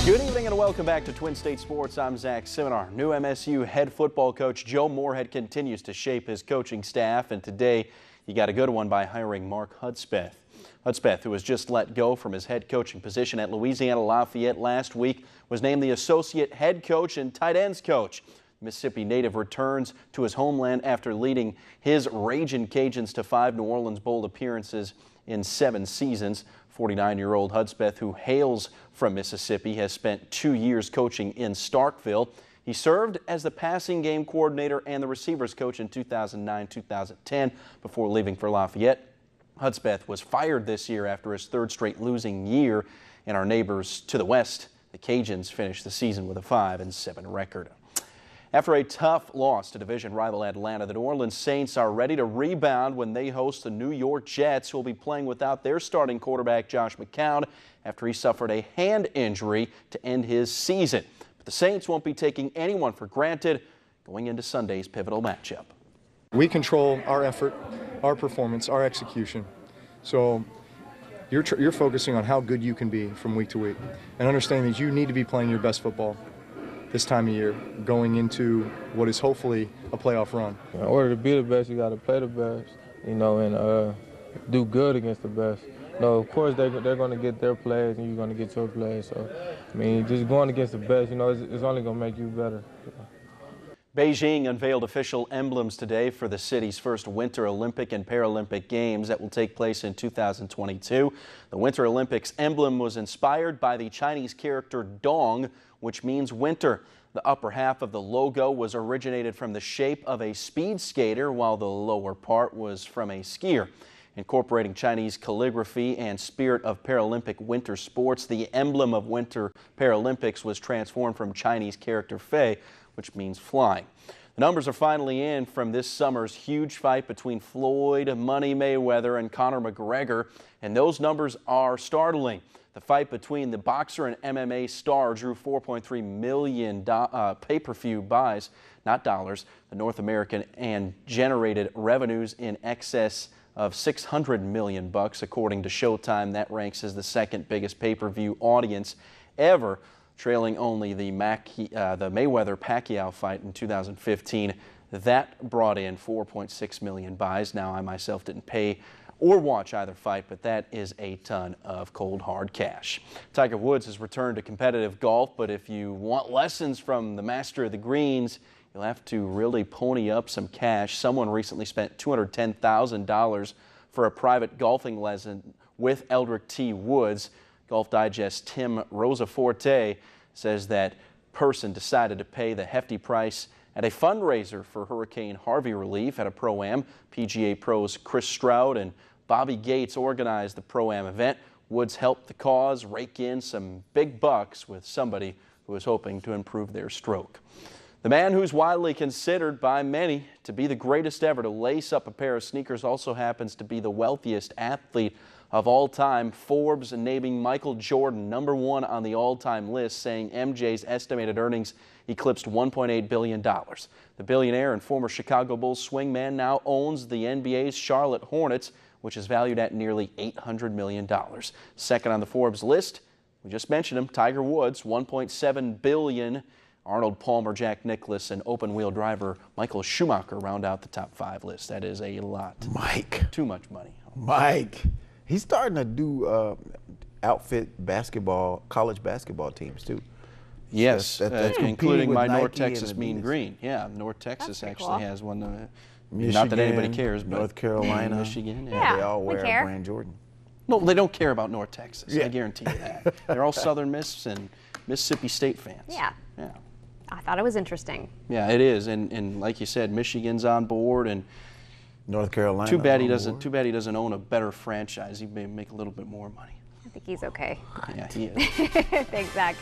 Good evening and welcome back to Twin State Sports. I'm Zach Seminar. New MSU head football coach Joe Moorhead continues to shape his coaching staff, and today he got a good one by hiring Mark Hudspeth. Hudspeth, who was just let go from his head coaching position at Louisiana Lafayette last week, was named the associate head coach and tight ends coach. The Mississippi native returns to his homeland after leading his Ragin' Cajuns to 5 New Orleans Bowl appearances in 7 seasons. 49-year-old Hudspeth, who hails from Mississippi, has spent 2 years coaching in Starkville. He served as the passing game coordinator and the receivers coach in 2009-2010 before leaving for Lafayette. Hudspeth was fired this year after his 3rd straight losing year, and our neighbors to the west, the Cajuns, finished the season with a 5-7 record. After a tough loss to division rival Atlanta, the New Orleans Saints are ready to rebound when they host the New York Jets, who will be playing without their starting quarterback Josh McCown after he suffered a hand injury to end his season. But the Saints won't be taking anyone for granted going into Sunday's pivotal matchup. We control our effort, our performance, our execution. So you're focusing on how good you can be from week to week and understanding that you need to be playing your best football this time of year, going into what is hopefully a playoff run. In order to be the best, you got to play the best, and do good against the best. Of course, they're going to get their plays, and you're going to get your plays. So, just going against the best, it's only going to make you better. Beijing unveiled official emblems today for the city's first Winter Olympic and Paralympic Games that will take place in 2022. The Winter Olympics emblem was inspired by the Chinese character Dong, which means winter. The upper half of the logo was originated from the shape of a speed skater, while the lower part was from a skier. Incorporating Chinese calligraphy and spirit of Paralympic winter sports, the emblem of Winter Paralympics was transformed from Chinese character Fei, which means flying. The numbers are finally in from this summer's huge fight between Floyd, Money Mayweather, and Conor McGregor, and those numbers are startling. The fight between the boxer and MMA star drew 4.3 million pay-per-view buys, not dollars, the North American, and generated revenues in excess of $600 million bucks, according to Showtime. That ranks as the 2nd biggest pay-per-view audience ever, trailing only the Mayweather-Pacquiao fight in 2015. That brought in 4.6 million buys. Now, I myself didn't pay or watch either fight, but that is a ton of cold, hard cash. Tiger Woods has returned to competitive golf, but if you want lessons from the master of the greens, you'll have to really pony up some cash. Someone recently spent $210,000 for a private golfing lesson with Eldrick T. Woods. Golf Digest Tim Rosaforte says that person decided to pay the hefty price at a fundraiser for Hurricane Harvey relief at a Pro-Am. PGA pros Chris Stroud and Bobby Gates organized the Pro-Am event. Woods helped the cause rake in some big bucks with somebody who was hoping to improve their stroke. The man who's widely considered by many to be the greatest ever to lace up a pair of sneakers also happens to be the wealthiest athlete of all time. Forbes naming Michael Jordan #1 on the all-time list, saying MJ's estimated earnings eclipsed $1.8 billion. The billionaire and former Chicago Bulls swingman now owns the NBA's Charlotte Hornets, which is valued at nearly $800 million. Second on the Forbes list, we just mentioned him, Tiger Woods, $1.7 billion. Arnold Palmer, Jack Nicklaus, and open-wheel driver Michael Schumacher round out the top 5 list. That is a lot. Mike. Too much money. Mike. He's starting to do outfit basketball, college basketball teams, too. Yes, including my North Texas Mean Green. Yeah, North Texas actually has one. Michigan, not that anybody cares, but North Carolina, Michigan. Yeah, they all wear care. brand Jordan. No, they don't care about North Texas. Yeah. I guarantee you that. They're all Southern Miss and Mississippi State fans. Yeah. Yeah. I thought it was interesting. Yeah, it is, and like you said, Michigan's on board, and North Carolina. Too bad he doesn't own a better franchise. He may make a little bit more money. I think he's okay. Yeah, he is. Thanks, Zach.